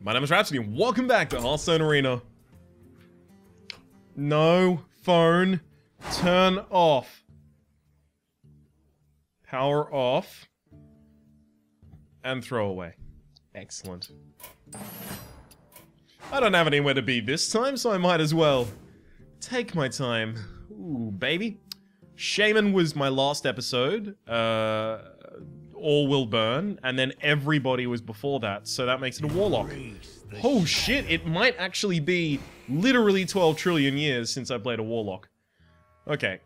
My name is Rhapsody and welcome back to Hearthstone Arena. No phone. Turn off. Power off. And throw away. Excellent. I don't have anywhere to be this time, so I might as well take my time. Ooh, baby. Shaman was my last episode. All will burn, and then everybody was before that, so that makes it a warlock. Oh shit, it might actually be literally 12 trillion years since I played a warlock. Okay.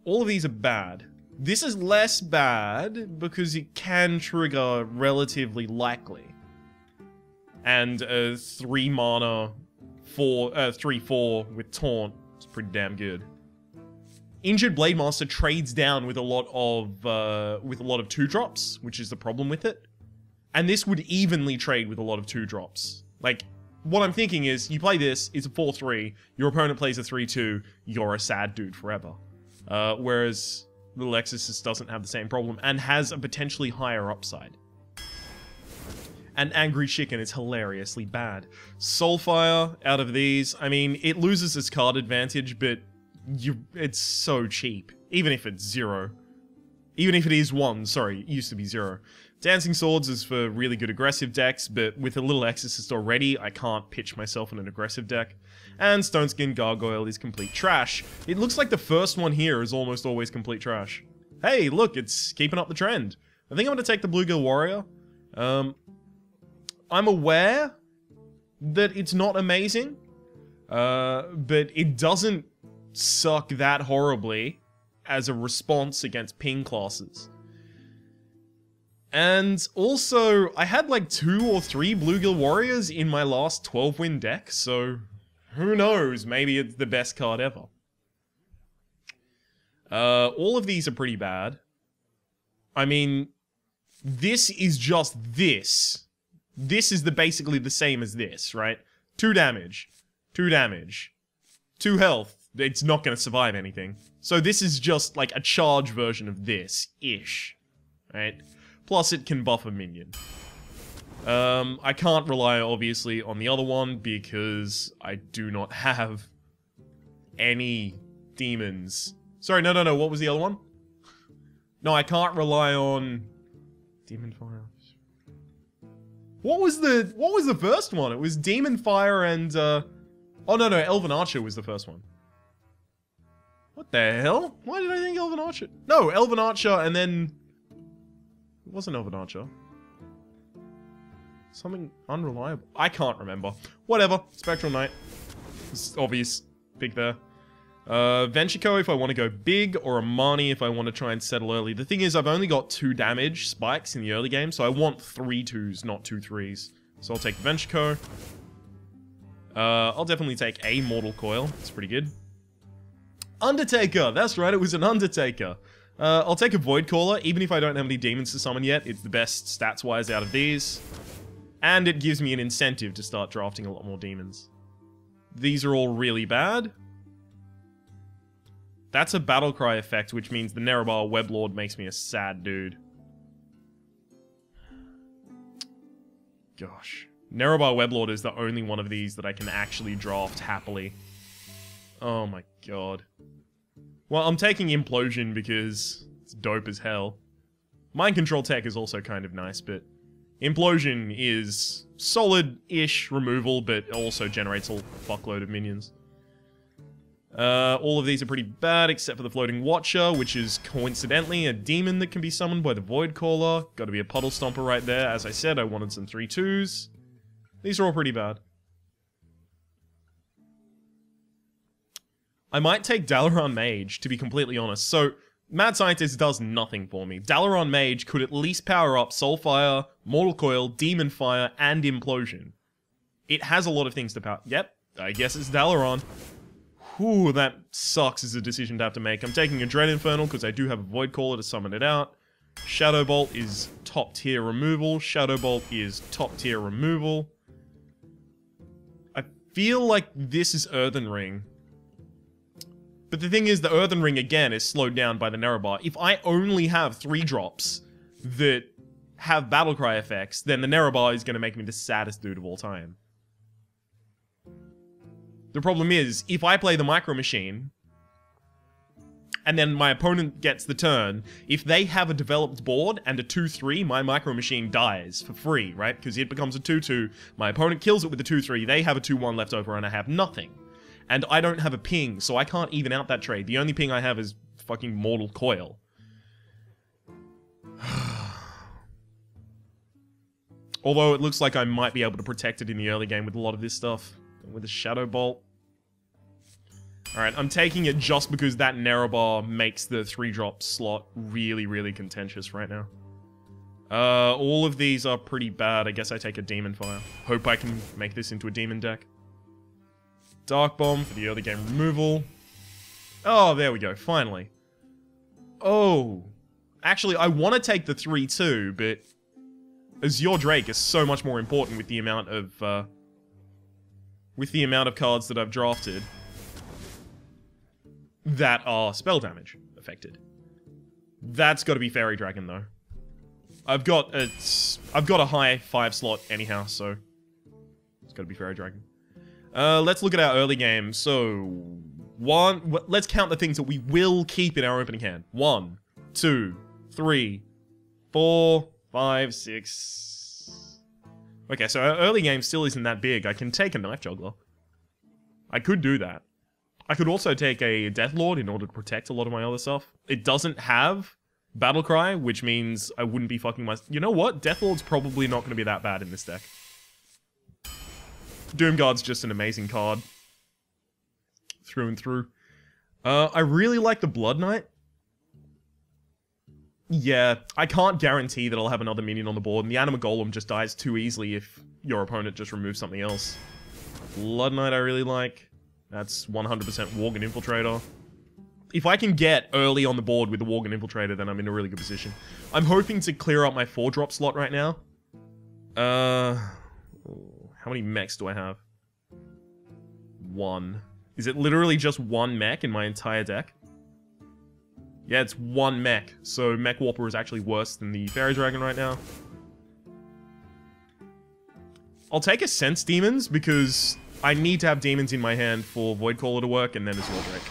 All of these are bad. This is less bad because it can trigger relatively likely. And a 3 mana 3/4 with taunt is pretty damn good. Injured Blademaster trades down with a lot of 2-drops, which is the problem with it. And this would evenly trade with a lot of 2-drops. Like, what I'm thinking is, you play this, it's a 4/3, your opponent plays a 3/2, you're a sad dude forever. Whereas Little Exorcist doesn't have the same problem, and has a potentially higher upside. And Angry Chicken is hilariously bad. Soulfire, out of these, I mean, it loses its card advantage, but it's so cheap. Even if it's 0. Even if it is 1, sorry, it used to be 0. Dancing Swords is for really good aggressive decks, but with a Little Exorcist already, I can't pitch myself in an aggressive deck. And Stoneskin Gargoyle is complete trash. It looks like the first one here is almost always complete trash. Hey, look, it's keeping up the trend. I think I'm going to take the Bluegill Warrior. I'm aware that it's not amazing, but it doesn't suck that horribly as a response against ping classes. And also, I had like 2 or 3 Bluegill Warriors in my last 12-win deck, so who knows, maybe it's the best card ever. All of these are pretty bad. I mean, this is just this. This is basically the same as this, right? 2 damage, 2 damage, 2 health. It's not going to survive anything. So this is just like a charge version of this-ish, right? Plus it can buff a minion. I can't rely, obviously, on the other one because I do not have any demons. Sorry, no, what was the other one? No, I can't rely on Demon Fire. What was the first one? It was Demon Fire and, oh no, Elven Archer was the first one. What the hell? Why did I think Elven Archer? No, Elven Archer and then... It wasn't Elven Archer. Something unreliable. I can't remember. Whatever. Spectral Knight. It's obvious. Big there. Venchico if I want to go big, or Amani if I want to try and settle early. The thing is, I've only got 2 damage spikes in the early game, so I want 3 2s, not 2 3s. So I'll take Venchico. I'll definitely take a Mortal Coil. It's pretty good. Undertaker! That's right, it was an Undertaker. I'll take a Void Caller, even if I don't have any demons to summon yet. It's the best stats-wise out of these. And it gives me an incentive to start drafting a lot more demons. These are all really bad. That's a Battlecry effect, which means the Nerebar Weblord makes me a sad dude. Gosh. Nerebar Weblord is the only one of these that I can actually draft happily. Oh my god. Well, I'm taking Implosion because it's dope as hell. Mind Control Tech is also kind of nice, but Implosion is solid-ish removal, but also generates a fuckload of minions. All of these are pretty bad, except for the Floating Watcher, which is coincidentally a demon that can be summoned by the Void Caller. Gotta be a Puddle Stomper right there. As I said, I wanted some 3/2s. These are all pretty bad. I might take Dalaran Mage, to be completely honest. So, Mad Scientist does nothing for me. Dalaran Mage could at least power up Soulfire, Mortal Coil, Demon Fire, and Implosion. It has a lot of things to power. Yep, I guess it's Dalaran. Whew, that sucks as a decision to have to make. I'm taking a Dread Infernal because I do have a Void Caller to summon it out. Shadow Bolt is top tier removal. Shadow Bolt is top tier removal. I feel like this is Earthen Ring. But the thing is, the Earthen Ring, again, is slowed down by the Nerebar. If I only have 3 drops that have Battlecry effects, then the Nerebar is going to make me the saddest dude of all time. The problem is, if I play the Micro Machine, and then my opponent gets the turn, if they have a developed board and a 2-3, my Micro Machine dies for free, right? Because it becomes a 2-2, my opponent kills it with a 2-3, they have a 2-1 left over, and I have nothing. And I don't have a ping, so I can't even out that trade. The only ping I have is fucking Mortal Coil. Although it looks like I might be able to protect it in the early game with a lot of this stuff. With a Shadow Bolt. Alright, I'm taking it just because that Nerebar makes the 3-drop slot really, really contentious right now. All of these are pretty bad. I guess I take a Demon Fire. Hope I can make this into a Demon deck. Dark Bomb for the early game removal. Oh, there we go, finally. Oh. Actually, I want to take the 3-2, but Azure Drake is so much more important with the amount of cards that I've drafted that are spell damage affected. That's got to be Fairy Dragon though. I've got a high 5 slot anyhow, so it's got to be Fairy Dragon. Let's look at our early game. So let's count the things that we will keep in our opening hand. 1, 2, 3, 4, 5, 6. Okay, so our early game still isn't that big. I can take a Knife Juggler. I could do that. I could also take a Deathlord in order to protect a lot of my other stuff. It doesn't have Battlecry, which means I wouldn't be fucking my... You know what? Deathlord's probably not going to be that bad in this deck. Doomguard's just an amazing card. Through and through. I really like the Blood Knight. Yeah, I can't guarantee that I'll have another minion on the board, and the Anima Golem just dies too easily if your opponent just removes something else. Blood Knight I really like. That's 100% Worgen Infiltrator. If I can get early on the board with the Worgen Infiltrator, then I'm in a really good position. I'm hoping to clear up my 4-drop slot right now. How many mechs do I have? 1. Is it literally just 1 mech in my entire deck? Yeah, it's 1 mech. So Mech Warper is actually worse than the Fairy Dragon right now. I'll take a Sense Demons because I need to have demons in my hand for Voidcaller to work, and then Azure Drake.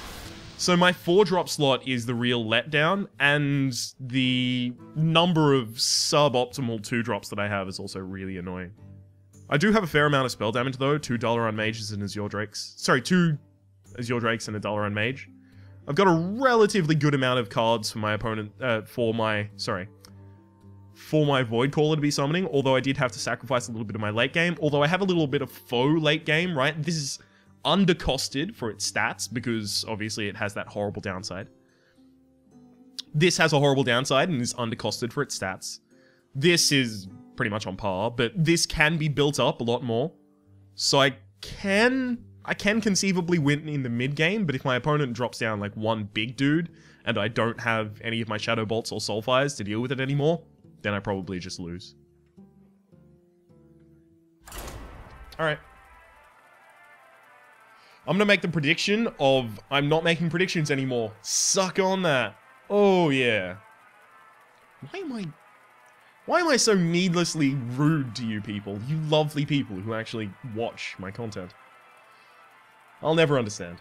So my 4-drop slot is the real letdown, and the number of suboptimal 2-drops that I have is also really annoying. I do have a fair amount of spell damage though, 2 Dalaran Mages and Azure Drakes. Sorry, 2 Azure Drakes and a Dalaran Mage. I've got a relatively good amount of cards for my opponent, for my Voidcaller to be summoning, although I did have to sacrifice a little bit of my late game, although I have a little bit of faux late game, right? This is undercosted for its stats, because obviously it has that horrible downside. This has a horrible downside and is undercosted for its stats. This is pretty much on par, but this can be built up a lot more. So I can conceivably win in the mid game, but if my opponent drops down like one big dude, and I don't have any of my Shadow Bolts or Soulfires to deal with it anymore, then I probably just lose. Alright. I'm gonna make the prediction of... I'm not making predictions anymore. Suck on that. Oh, yeah. Why am I so needlessly rude to you people? You lovely people who actually watch my content. I'll never understand.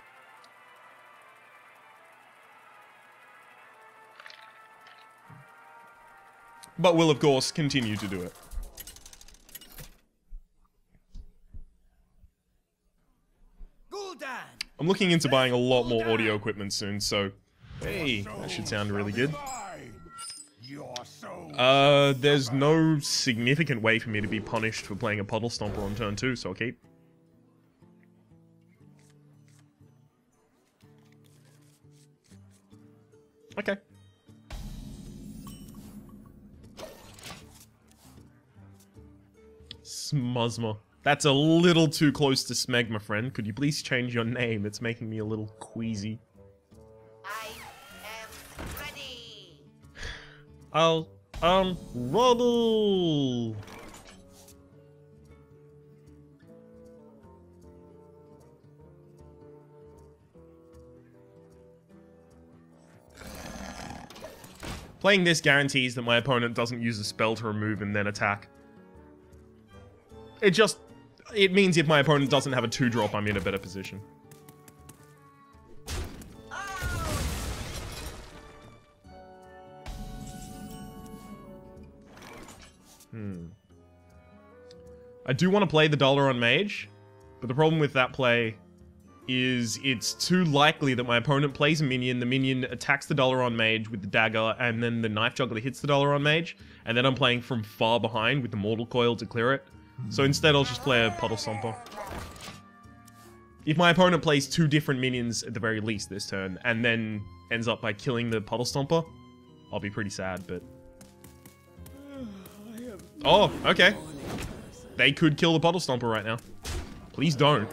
But will, of course, continue to do it. I'm looking into buying a lot more audio equipment soon, so... Hey, that should sound really good. There's no significant way for me to be punished for playing a Puddle Stomper on turn 2, so I'll keep. Okay. Smuzma. That's a little too close to Smeg, my friend. Could you please change your name? It's making me a little queasy. I am ready. Ready. Playing this guarantees that my opponent doesn't use a spell to remove and then attack. It means if my opponent doesn't have a 2-drop, I'm in a better position. I do want to play the Dalaran Mage, but the problem with that play is it's too likely that my opponent plays a minion, the minion attacks the Dalaran Mage with the dagger, and then the Knife Juggler hits the Dalaran Mage, and then I'm playing from far behind with the Mortal Coil to clear it. So instead I'll just play a Puddle Stomper. If my opponent plays 2 different minions at the very least this turn, and then ends up by killing the Puddle Stomper, I'll be pretty sad, but... Oh, okay. They could kill the Puddle Stomper right now. Please don't.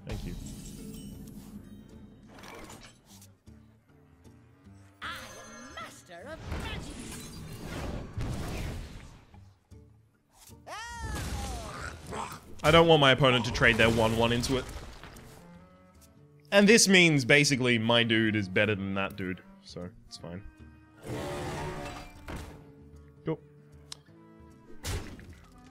Thank you. I am master of magic. I don't want my opponent to trade their 1/1 into it. And this means basically my dude is better than that dude, so it's fine. Cool.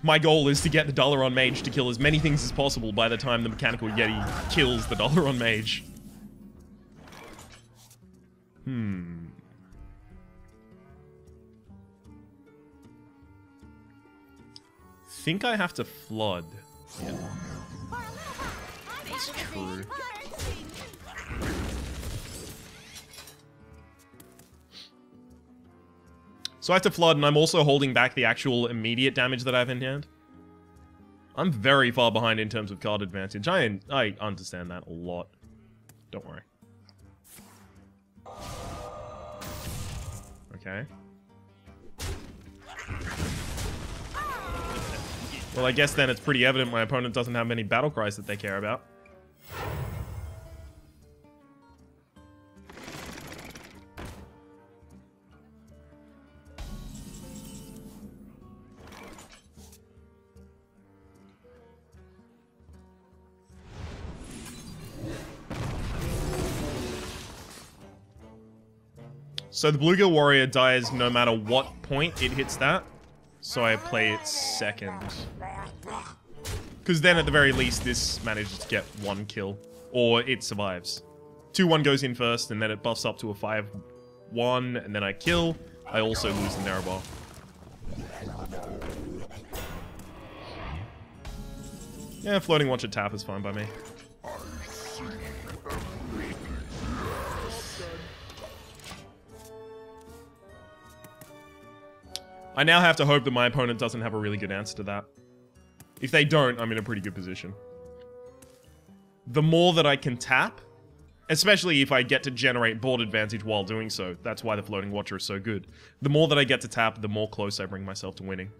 My goal is to get the Dalaran Mage to kill as many things as possible by the time the Mechanical Yeti kills the Dalaran Mage. Think I have to flood. Yeah. That's true. So I have to flood, and I'm also holding back the actual immediate damage that I have in hand. I'm very far behind in terms of card advantage. I understand that a lot. Don't worry. Okay. Well, I guess then it's pretty evident my opponent doesn't have many battle cries that they care about. So the Bluegill Warrior dies no matter what point it hits that. So I play it second. Because then at the very least this manages to get 1 kill. Or it survives. 2-1 goes in first and then it buffs up to a 5-1 and then I kill. I also lose the Narrow Bar. Yeah, Floating Watcher tap is fine by me. I now have to hope that my opponent doesn't have a really good answer to that. If they don't, I'm in a pretty good position. The more that I can tap, especially if I get to generate board advantage while doing so, that's why the Floating Watcher is so good. The more that I get to tap, the more close I bring myself to winning.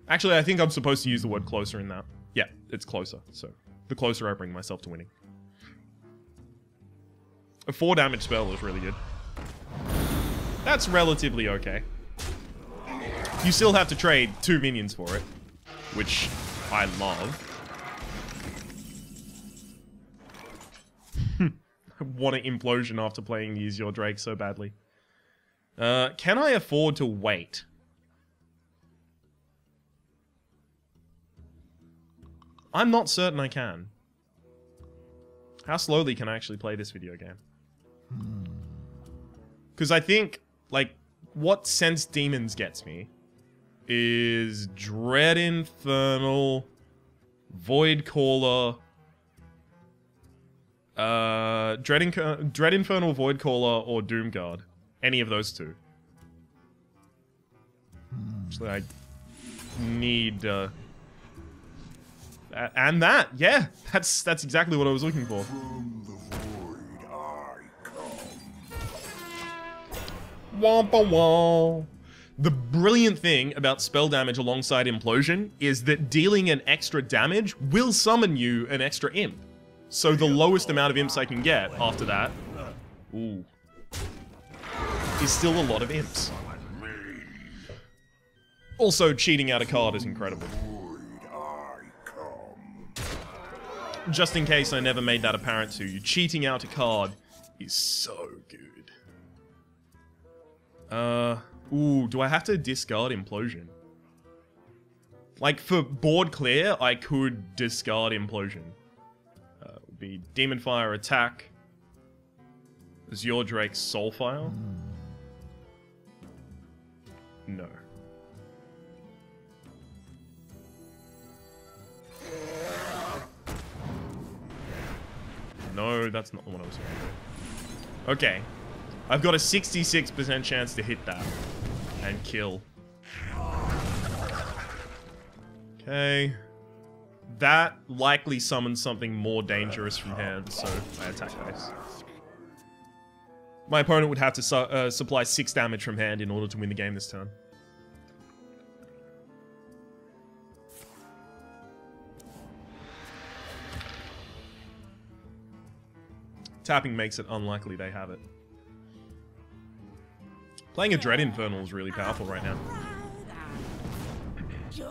Actually, I think I'm supposed to use the word closer in that. Yeah, it's closer, so the closer I bring myself to winning. A 4 damage spell is really good. That's relatively okay. You still have to trade 2 minions for it, which I love. I want an implosion after playing Use Your Drake so badly. Can I afford to wait? I'm not certain I can. How slowly can I actually play this video game? Because I think, like, what Sense Demons gets me is Dread Infernal, Void Caller, Dread Infernal, Void Caller, or Doomguard. Any of those 2. Actually, I need, and that, yeah, that's exactly what I was looking for. From the void I come. Wompa womp. The brilliant thing about spell damage alongside Implosion is that dealing an extra damage will summon you an extra imp. So the lowest amount of imps I can get after that, ooh, is still a lot of imps. Also, cheating out a card is incredible. just in case I never made that apparent to you, cheating out a card is so good. Ooh, do I have to discard Implosion? Like, for board clear, I could discard Implosion. Would be Demon Fire attack. Azure Drake's Soulfire? No. No, that's not the one I was looking for. Okay. I've got a 66% chance to hit that. And kill. Okay. That likely summons something more dangerous from hand, so I attack base. My opponent would have to supply 6 damage from hand in order to win the game this turn. Tapping makes it unlikely they have it. Playing a Dread Infernal is really powerful right now. Join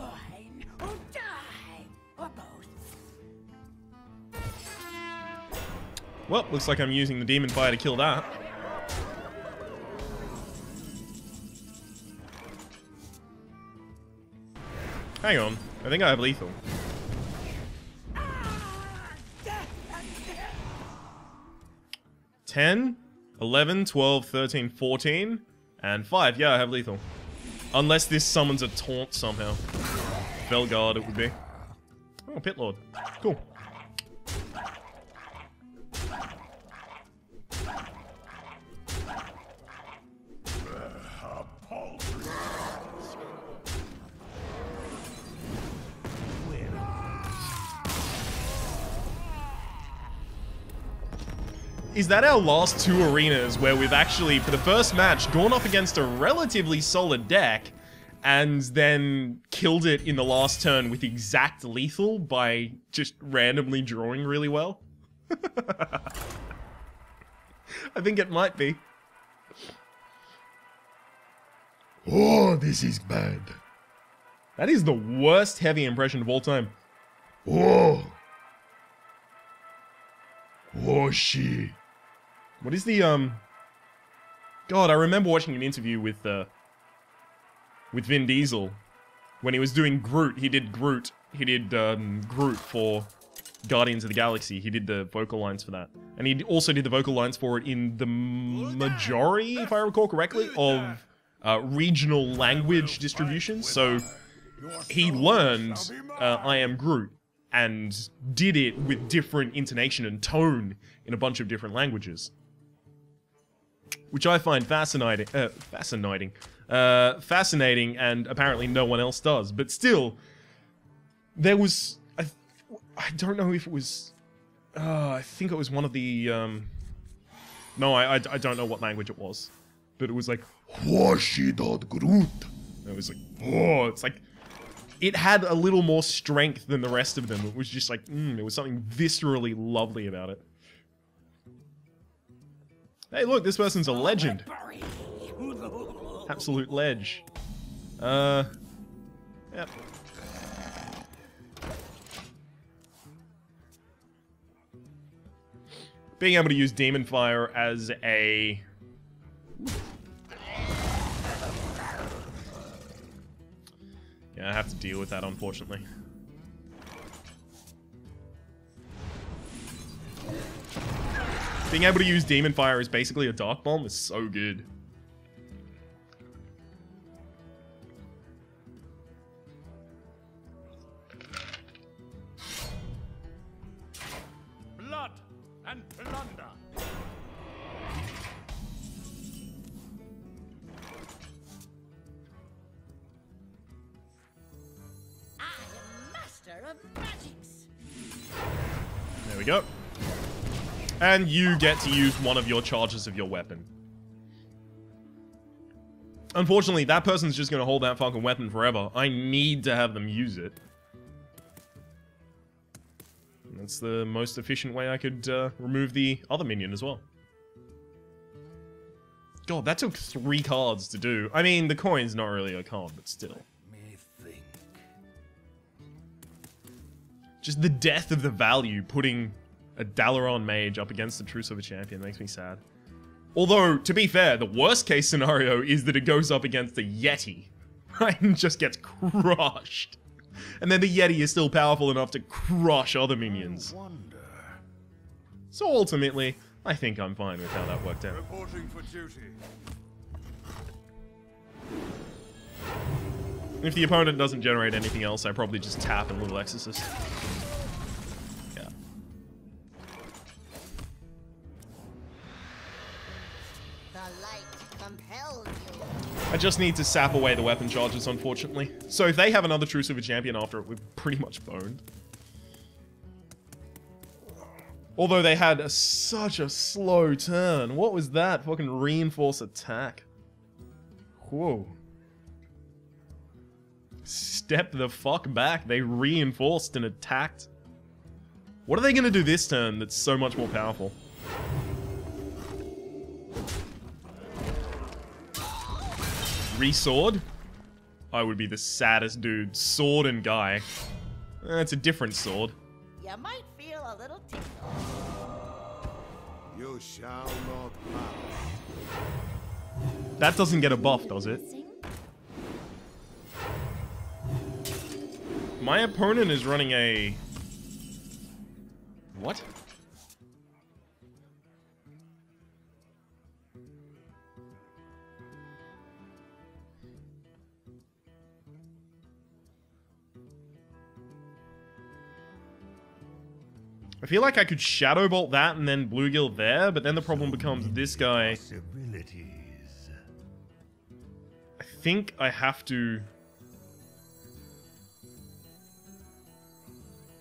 or die, or both. Well, looks like I'm using the Demon Fire to kill that. Hang on, I think I have lethal. 10, 11, 12, 13, 14, and 5. Yeah, I have lethal. Unless this summons a taunt somehow. Felguard it would be. Oh, Pit Lord. Cool. Is that our last 2 arenas where we've actually, for the first match, gone up against a relatively solid deck and then killed it in the last turn with exact lethal by just randomly drawing really well? I think it might be. Oh, this is bad. That is the worst heavy impression of all time. Oh. Oh, shit. What is the, God, I remember watching an interview with Vin Diesel. When he was doing Groot, he did Groot. He did, Groot for Guardians of the Galaxy. He did the vocal lines for that. And he also did the vocal lines for it in the majority, if I recall correctly, of regional language distributions. So he learned I Am Groot and did it with different intonation and tone in a bunch of different languages. Which I find fascinating, fascinating, and apparently no one else does. But still, there was, I don't know if it was, I think it was one of the, no, I don't know what language it was. But it was like, Washidot Groot. it was like, oh, it's like, it had a little more strength than the rest of them. It was just like, there was something viscerally lovely about it. Hey, look, this person's a legend. Absolute ledge. Yep. Being able to use Demon Fire as a... Yeah, I have to deal with that, unfortunately. Being able to use Demon Fire as basically a Dark Bomb is so good. Blood and plunder. I am master of magics. There we go. And you get to use one of your charges of your weapon. Unfortunately, that person's just going to hold that fucking weapon forever. I need to have them use it. That's the most efficient way I could remove the other minion as well. God, that took 3 cards to do. I mean, the coin's not really a card, but still. Just the death of the value putting a Dalaran mage up against the True Silver Champion makes me sad. Although, to be fair, the worst case scenario is that it goes up against a Yeti, right? And just gets crushed. And then the Yeti is still powerful enough to crush other minions. So ultimately, I think I'm fine with how that worked out. Reporting for duty. If the opponent doesn't generate anything else, I probably just tap a little Exorcist. Yeah. The light compels you. I just need to sap away the weapon charges, unfortunately. So if they have another True Silver Champion after it, we're pretty much boned. Although they had such a slow turn. What was that? Fucking reinforce attack. Whoa. Step the fuck back. They reinforced and attacked. What are they going to do this turn that's so much more powerful? Re-sword? I would be the saddest dude. Sword and guy. It's a different sword. You might feel a little tickle. You shall not pass. That doesn't get a buff, does it? My opponent is running a... What? I feel like I could Shadow Bolt that and then Bluegill there, but then the problem becomes this guy. I think I have to...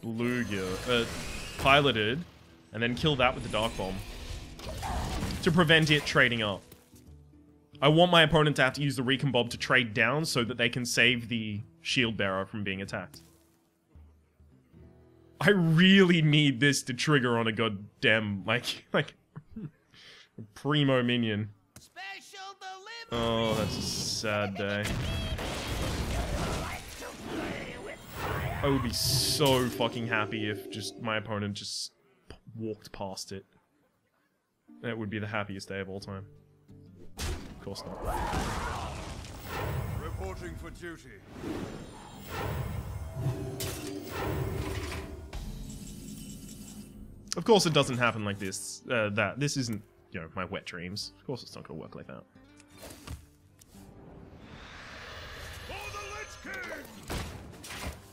Bluegill, piloted, and then kill that with the Dark Bomb to prevent it trading up. I want my opponent to have to use the Recon Bob to trade down so that they can save the Shield Bearer from being attacked. I really need this to trigger on a goddamn, like primo minion. Special delivery. Oh, that's a sad day. I would be so fucking happy if just my opponent just walked past it. That would be the happiest day of all time. Of course not. Reporting for duty. Of course it doesn't happen like this. This isn't, you know, my wet dreams. Of course it's not gonna work like that.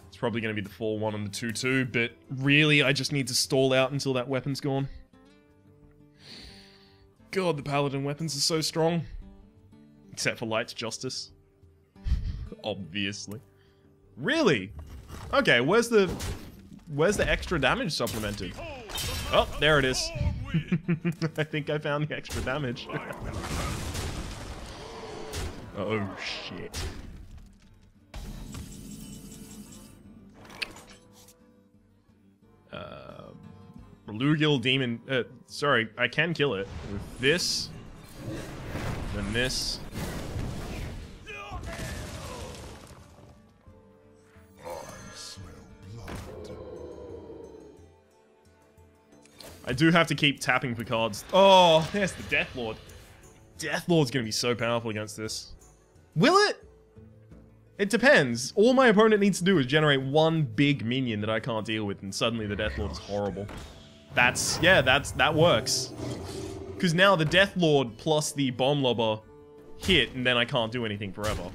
It's probably gonna be the 4-1 and the 2-2, but really I just need to stall out until that weapon's gone. God, the Paladin weapons are so strong. Except for Light's Justice. Obviously. Really? Okay, where's the extra damage supplemented? Oh, there it is. I think I found the extra damage. Oh, shit. Bluegill Demon... sorry, I can kill it. With this. Then this. I do have to keep tapping for cards. Oh, there's the Deathlord. Deathlord's gonna be so powerful against this. Will it? It depends. All my opponent needs to do is generate one big minion that I can't deal with, and suddenly the Deathlord is horrible. That works. Because now the Deathlord plus the Bomb Lobber hit, and then I can't do anything forever.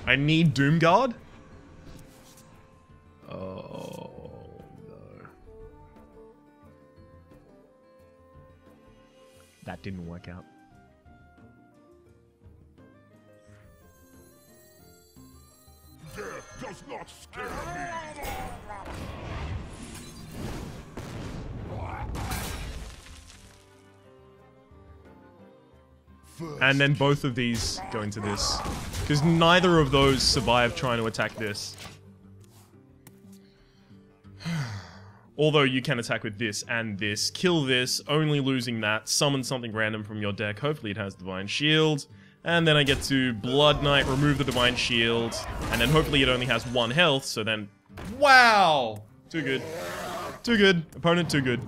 I need Doomguard? Oh, no. That didn't work out. Death does not scare me. And then both of these go into this. Because neither of those survive trying to attack this. Although you can attack with this and this, kill this, only losing that, summon something random from your deck, hopefully it has Divine Shield, and then I get to Blood Knight, remove the Divine Shield, and then hopefully it only has 1 health, so then... Wow! Too good. Too good. Opponent too good.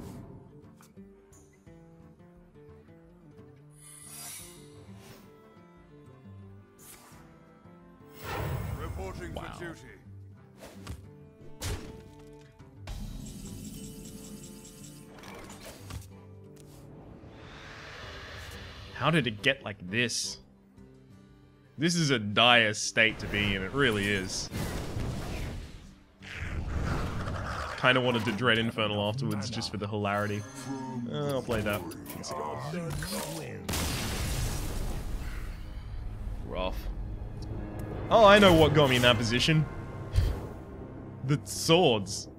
Reporting for duty. How did it get like this? This is a dire state to be in, it really is. Kinda wanted to Dread Infernal afterwards just for the hilarity. I'll play that. Rough. Oh, I know what got me in that position. The swords.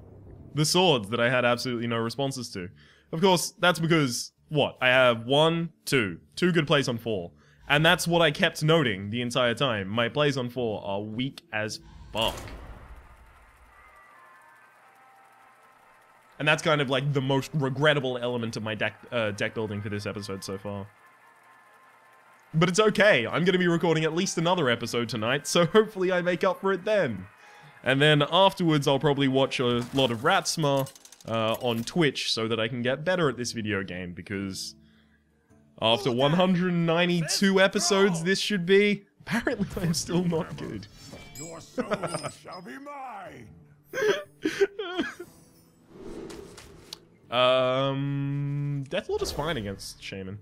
The swords that I had absolutely no responses to. Of course, that's because, what? I have 1, 2. 2 good plays on 4. And that's what I kept noting the entire time. My plays on 4 are weak as fuck. And that's kind of like the most regrettable element of my deck building for this episode so far. But it's okay, I'm going to be recording at least another episode tonight, so hopefully I make up for it then. And then afterwards I'll probably watch a lot of Ratsma on Twitch so that I can get better at this video game, because after 192 episodes this should be, apparently I'm still not good. Your soul shall be mine. Deathlord is fine against Shaman.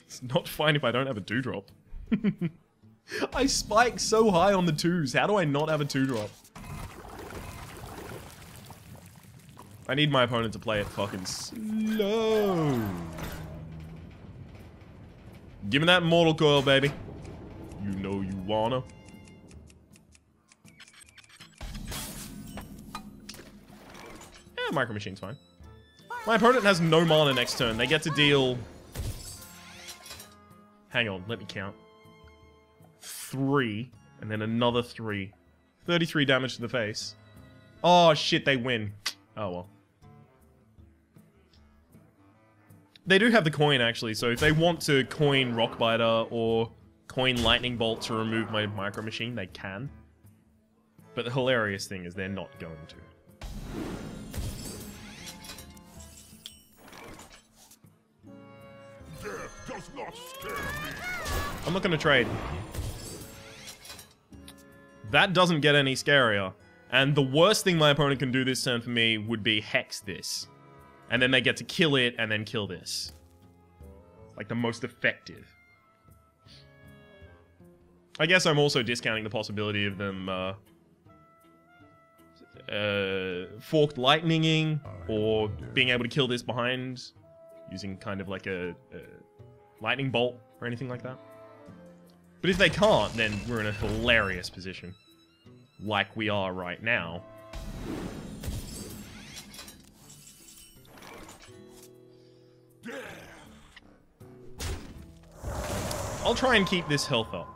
It's not fine if I don't have a 2-drop. I spike so high on the 2s. How do I not have a 2-drop? I need my opponent to play it fucking slow. Give me that Mortal Coil, baby. You know you wanna. Micro Machine's fine. My opponent has no mana next turn. They get to deal... Hang on, let me count. 3, and then another 3. 33 damage to the face. Oh shit, they win. Oh well. They do have the coin actually, so if they want to coin Rockbiter or coin Lightning Bolt to remove my Micro Machine, they can. But the hilarious thing is they're not going to. Does not scare me. I'm not gonna trade. That doesn't get any scarier. And the worst thing my opponent can do this turn for me would be Hex this. And then they get to kill it and then kill this. Like the most effective. I guess I'm also discounting the possibility of them forked lightninging or being able to kill this behind using kind of like a lightning bolt or anything like that. But if they can't, then we're in a hilarious position. Like we are right now. I'll try and keep this health up.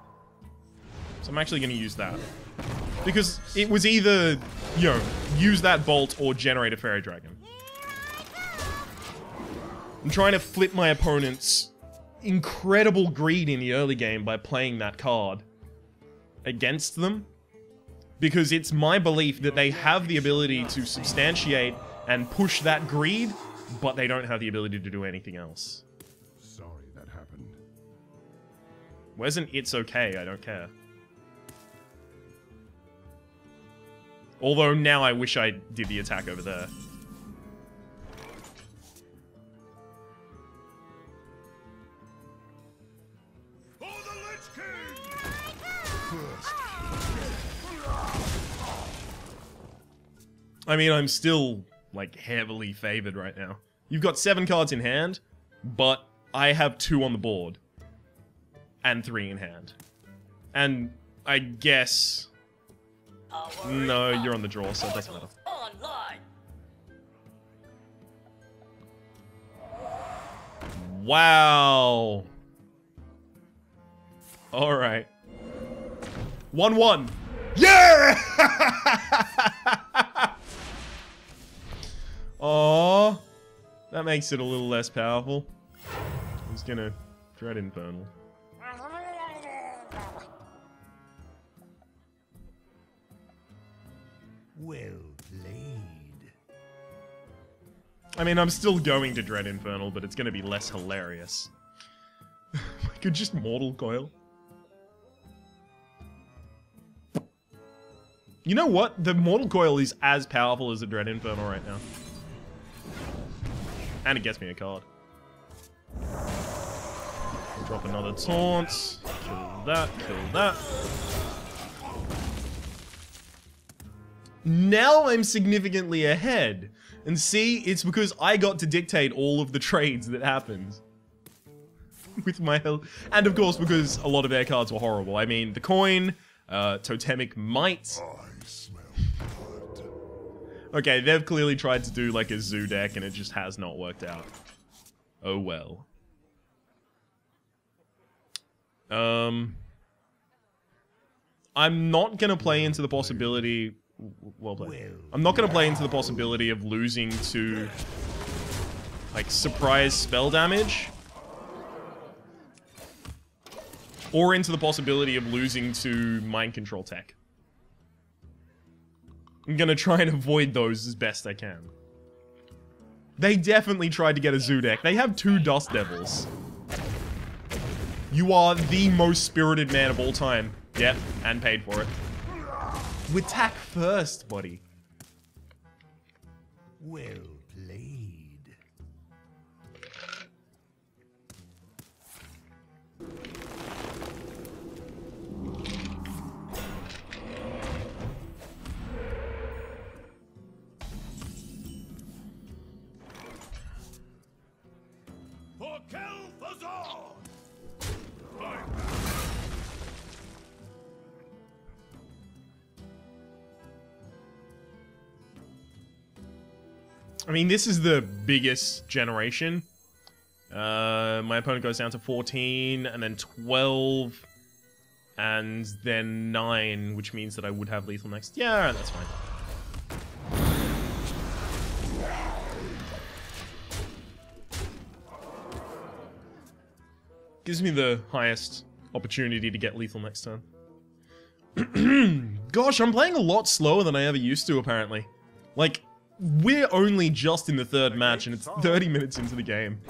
So I'm actually going to use that. Because it was either, you know, use that bolt or generate a fairy dragon. I'm trying to flip my opponent's incredible greed in the early game by playing that card against them. Because it's my belief that they have the ability to substantiate and push that greed, but they don't have the ability to do anything else. Sorry that happened. Where's an it's okay? I don't care. Although now I wish I did the attack over there. I mean, I'm still, like, heavily favored right now. You've got 7 cards in hand, but I have 2 on the board. And 3 in hand. And I guess... No, you're on the draw, so it doesn't matter. Wow. Alright. 1-1. Yeah! Oh, that makes it a little less powerful. I'm just gonna Dread Infernal. Well played. I mean, I'm still going to Dread Infernal, but it's gonna be less hilarious. I could just Mortal Coil. You know what? The Mortal Coil is as powerful as the Dread Infernal right now. And it gets me a card. Drop another taunt. Kill that, kill that. Now I'm significantly ahead. And see, it's because I got to dictate all of the trades that happened. With my health. And of course, because a lot of air cards were horrible. I mean, the coin, Totemic Might. I smell blood. Okay, they've clearly tried to do like a zoo deck and it just has not worked out. Oh well. I'm not gonna play into the possibility. Well played. I'm not gonna play into the possibility of losing to like surprise spell damage, or into the possibility of losing to mind control tech. I'm gonna try and avoid those as best I can. They definitely tried to get a zoo deck. They have 2 Dust Devils. You are the most spirited man of all time. Yep, and paid for it. With attack first, buddy. Well played. For Kel'Thuzor! I mean, this is the biggest generation. My opponent goes down to 14, and then 12, and then 9, which means that I would have lethal next. Yeah, alright, that's fine. Gives me the highest opportunity to get lethal next turn. Gosh, I'm playing a lot slower than I ever used to, apparently. Like, we're only just in the 3rd match, and it's 30 minutes into the game.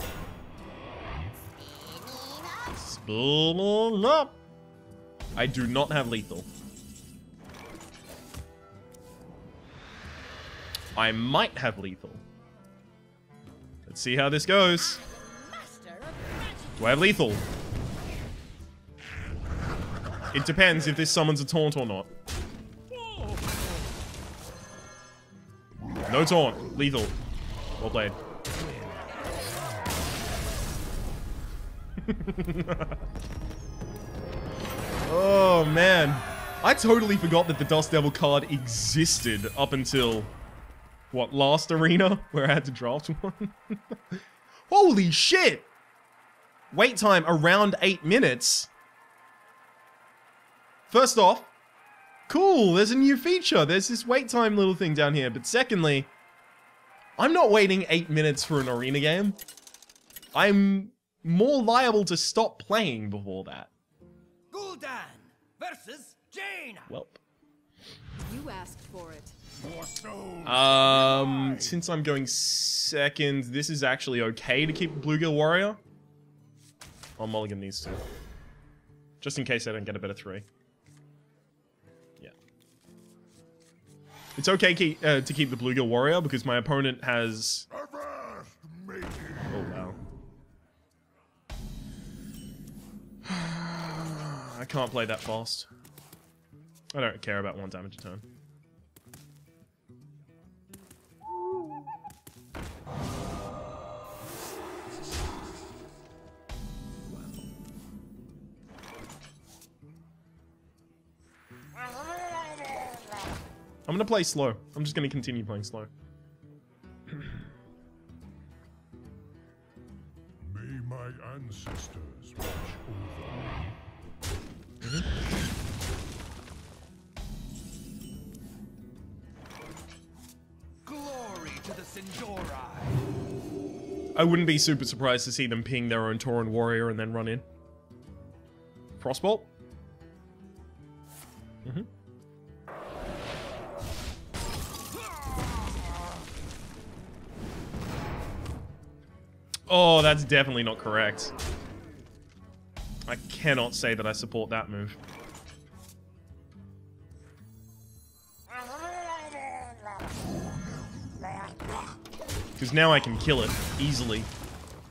I do not have lethal. I might have lethal. Let's see how this goes. Do I have lethal? It depends if this summons a taunt or not. No taunt. Lethal. Well played. Oh, man. I totally forgot that the Dust Devil card existed up until, what, last arena? Where I had to draft one? Holy shit! Wait time around 8 minutes. First off, cool, there's a new feature. There's this wait time little thing down here. But secondly, I'm not waiting 8 minutes for an arena game. I'm more liable to stop playing before that. Gul'dan versus Jaina. Welp. You asked for it. Your soul. Since I'm going second, this is actually okay to keep Bluegill Warrior. I'll mulligan these 2. Just in case I don't get a better 3. Yeah. It's okay to keep the Bluegill Warrior because my opponent has... Avast, matey. Oh, wow. I can't play that fast. I don't care about 1 damage a turn. I'm gonna play slow. I'm just gonna continue playing slow. May my ancestors watch over me. Glory to to the Sindori. I wouldn't be super surprised to see them ping their own Tauren warrior and then run in. Frostbolt. Mm-hmm. Oh, that's definitely not correct. I cannot say that I support that move. Because now I can kill it easily.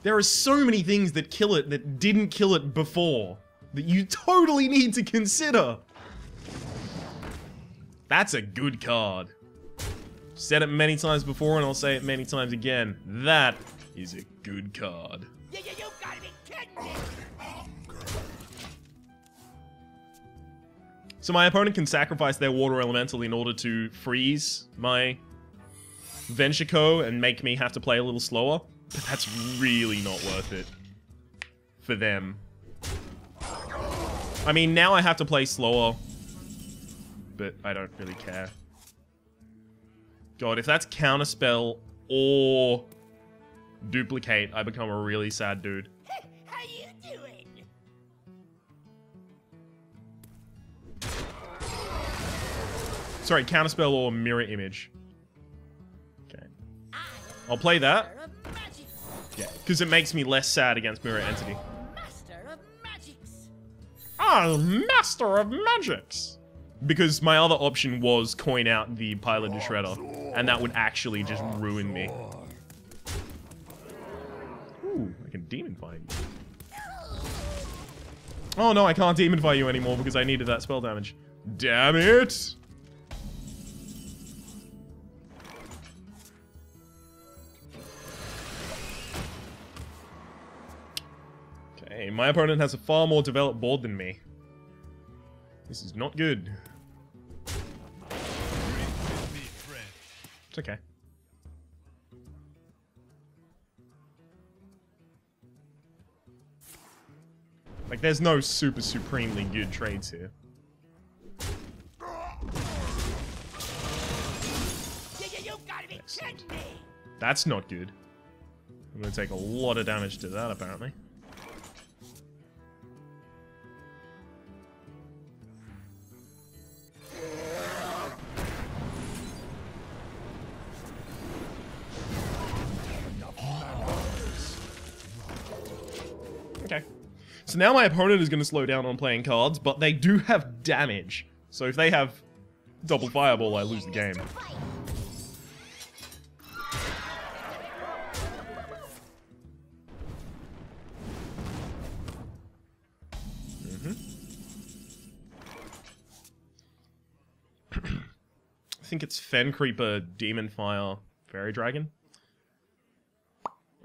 There are so many things that kill it that didn't kill it before that you totally need to consider. That's a good card. Said it many times before and I'll say it many times again. That is a good card. You gotta be kidding me! So my opponent can sacrifice their water elemental in order to freeze my Venshiko and make me have to play a little slower. But that's really not worth it for them. I mean, now I have to play slower, but I don't really care. God, if that's counterspell or duplicate, I become a really sad dude. How you doing? Sorry, counterspell or mirror image. Okay. I'll play that. Yeah, because it makes me less sad against mirror entity. Master of magics. I'm Master of Magics! Because my other option was coin out the Pilot to Shredder, and that would actually just ruin me. Ooh, I can Demonify you. Oh no, I can't Demonify you anymore because I needed that spell damage. Damn it! Okay, my opponent has a far more developed board than me. This is not good. It's okay. Like, there's no super supremely good trades here. You gotta be kidding me! That's not good. I'm gonna take a lot of damage to that, apparently. Okay. So now my opponent is going to slow down on playing cards, but they do have damage. So if they have double fireball, I lose the game. I think it's Fen Creeper, Demon Fire, Fairy Dragon.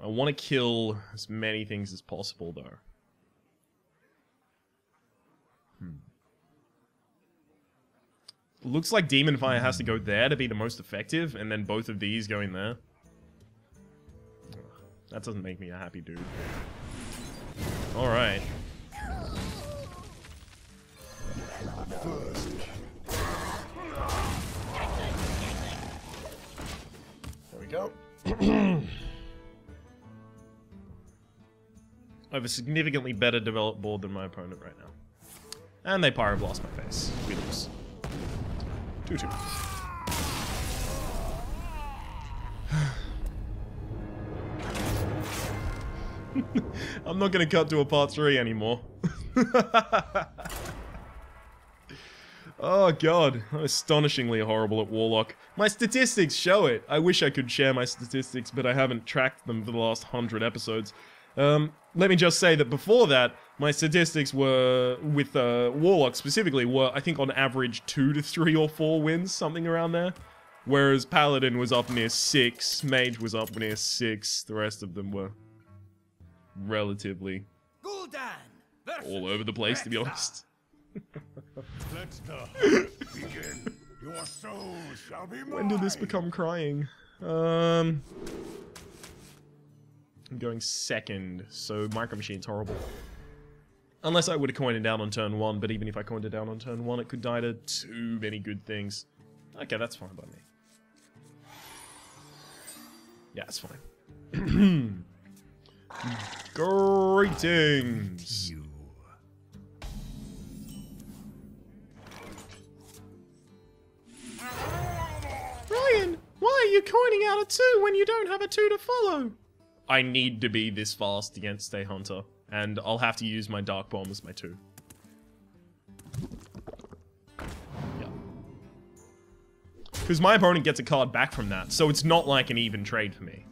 I want to kill as many things as possible, though. Looks like Demon Fire has to go there to be the most effective, and then both of these going there. That doesn't make me a happy dude. Alright. There we go. I have a significantly better developed board than my opponent right now. And they Pyroblast my face. We lose. 2-2. I'm not gonna cut to a part 3 anymore. Oh god, I'm astonishingly horrible at Warlock. My statistics show it. I wish I could share my statistics, but I haven't tracked them for the last 100 episodes. Let me just say that before that, my statistics were, with Warlock specifically, were, I think, on average 2 to 3 or 4 wins, something around there. Whereas Paladin was up near 6, Mage was up near 6, the rest of them were relatively all over the place, to be honest. Let's go. Begin. Your soul shall be mine. When did this become crying? I'm going second, so Micro Machine's horrible. Unless I would have coined it down on turn 1, but even if I coined it down on turn 1, it could die to too many good things. Okay, that's fine by me. Yeah, it's fine. Greetings. Ryan, why are you coining out a 2 when you don't have a 2 to follow? I need to be this fast against a hunter, and I'll have to use my Dark Bomb as my 2. Yeah. Because my opponent gets a card back from that, so it's not like an even trade for me.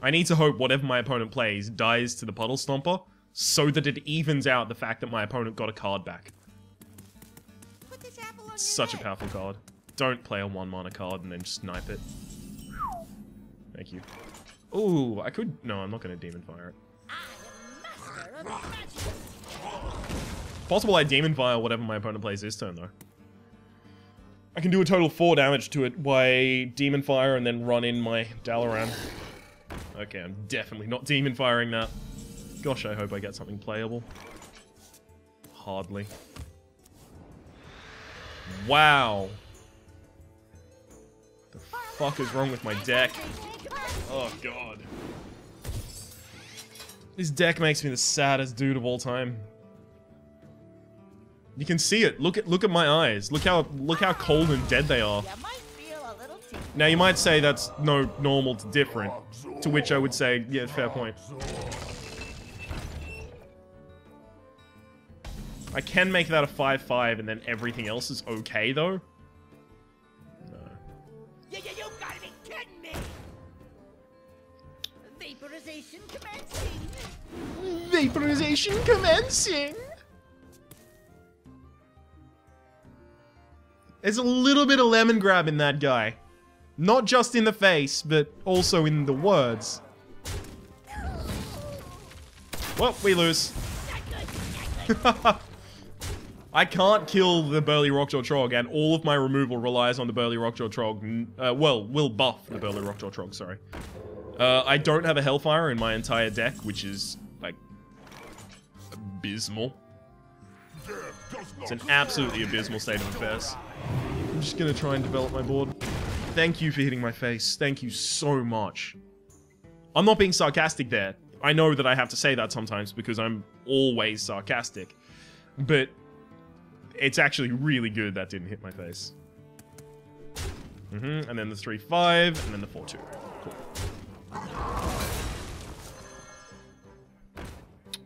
I need to hope whatever my opponent plays dies to the Puddle Stomper, so that it evens out the fact that my opponent got a card back. Put this apple on It's your such a head. powerful card. Don't play a 1-mana card and then snipe it. Thank you. Ooh, I could... No, I'm not going to Demon Fire it. I am master of magic. Possible I Demon Fire whatever my opponent plays this turn, though. I can do a total 4 damage to it by Demon Fire and then run in my Dalaran. Okay, I'm definitely not Demon Firing that. Gosh, I hope I get something playable. Hardly. Wow. The fuck is wrong with my deck? Oh god. This deck makes me the saddest dude of all time. You can see it. Look at my eyes. Look how cold and dead they are. You might feel a little tingle. Now you might say that's no normal to different. To which I would say, yeah, fair point. I can make that a 5/5 and then everything else is okay though. No. You gotta be kidding me! Vaporization commencing! Vaporization commencing! There's a little bit of lemon grab in that guy. Not just in the face, but also in the words. Well, we lose. I can't kill the Burly Rockjaw Trog, and all of my removal relies on the Burly Rockjaw Trog. Well, will buff the Burly Rockjaw Trog, sorry. I don't have a Hellfire in my entire deck, which is, like, abysmal. It's an absolutely abysmal state of affairs. I'm just gonna try and develop my board. Thank you for hitting my face. Thank you so much. I'm not being sarcastic there. I know that I have to say that sometimes because I'm always sarcastic. But it's actually really good that didn't hit my face. And then the 3/5, and then the 4/2. Cool.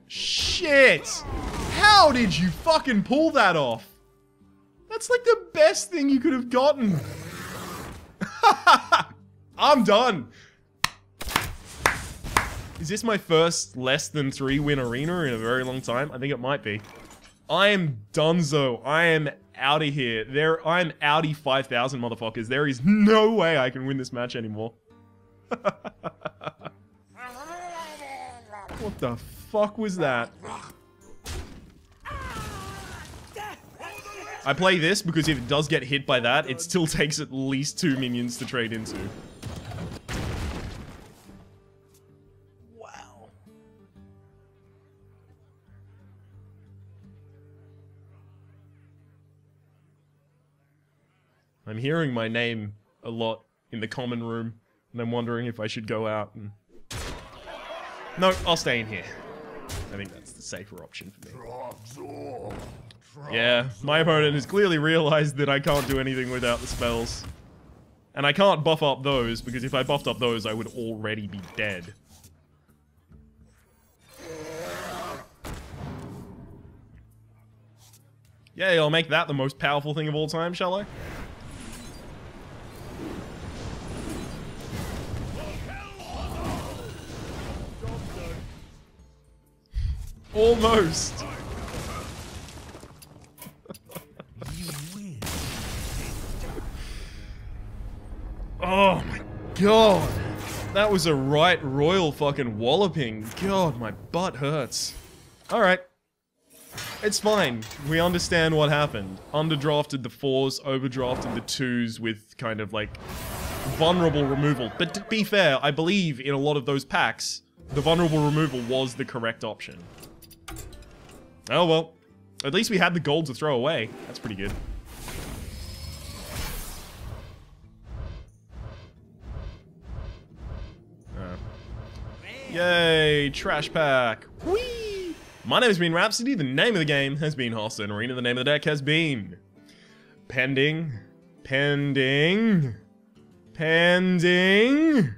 Shit! How did you fucking pull that off? That's like the best thing you could have gotten. I'm done. Is this my first less than 3 win arena in a very long time? I think it might be. I am donezo. I am out of here. I'm outie 5,000 motherfuckers. There is no way I can win this match anymore. What the fuck was that? I play this because if it does get hit by that, it still takes at least 2 minions to trade into. Wow. I'm hearing my name a lot in the common room, and I'm wondering if I should go out and... No, I'll stay in here. I think that's the safer option for me. Yeah, my opponent has clearly realized that I can't do anything without the spells. And I can't buff up those, because if I buffed up those, I would already be dead. Yay, I'll make that the most powerful thing of all time, shall I? Almost. Oh my god. That was a right royal fucking walloping. God, my butt hurts. Alright. It's fine. We understand what happened. Underdrafted the 4s, overdrafted the 2s with kind of like vulnerable removal. But to be fair, I believe in a lot of those packs, the vulnerable removal was the correct option. Oh well. At least we had the gold to throw away. That's pretty good. Yay, trash pack. Whee! My name has been Rhapsody, the name of the game has been Hearthstone Arena, the name of the deck has been... Pending... Pending... Pending...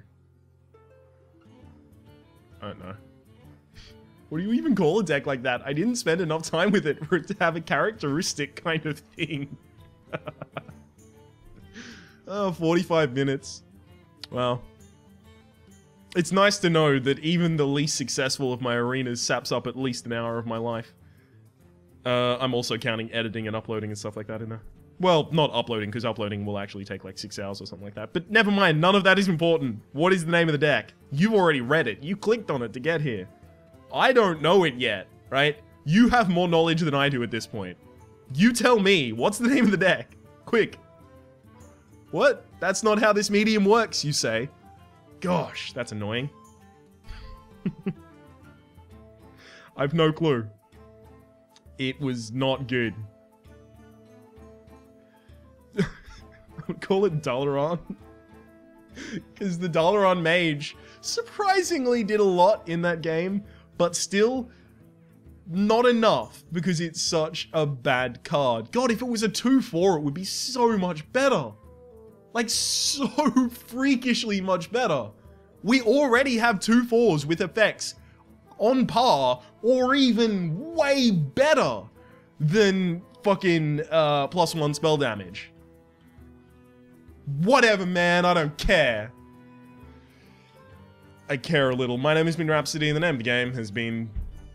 I don't know. What do you even call a deck like that? I didn't spend enough time with it for it to have a characteristic kind of thing. Oh, 45 minutes. Well, it's nice to know that even the least successful of my arenas saps up at least an hour of my life. I'm also counting editing and uploading and stuff like that in there. Well, not uploading, because uploading will actually take like 6 hours or something like that. But never mind, none of that is important. What is the name of the deck? You've already read it. You clicked on it to get here. I don't know it yet, right? You have more knowledge than I do at this point. You tell me, what's the name of the deck? Quick. What? That's not how this medium works, you say. Gosh, that's annoying. I've no clue. It was not good. I would call it Dalaran. Because the Dalaran mage surprisingly did a lot in that game, but still not enough because it's such a bad card. God, if it was a 2/4, it would be so much better. Like, so freakishly much better. We already have 2/4s with effects on par or even way better than fucking +1 spell damage. Whatever, man, I don't care. I care a little. My name has been Rhapsody, and the name of the game has been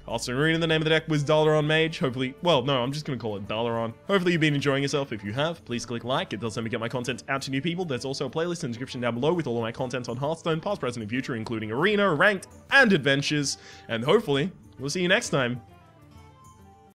Hearthstone Arena. The name of the deck was Dalaran Mage. Hopefully, well, no, I'm just gonna call it Dalaran. Hopefully you've been enjoying yourself. If you have, please click like. It does help me get my content out to new people. There's also a playlist in the description down below with all of my content on Hearthstone, past, present, and future, including Arena, Ranked, and Adventures. And hopefully, we'll see you next time.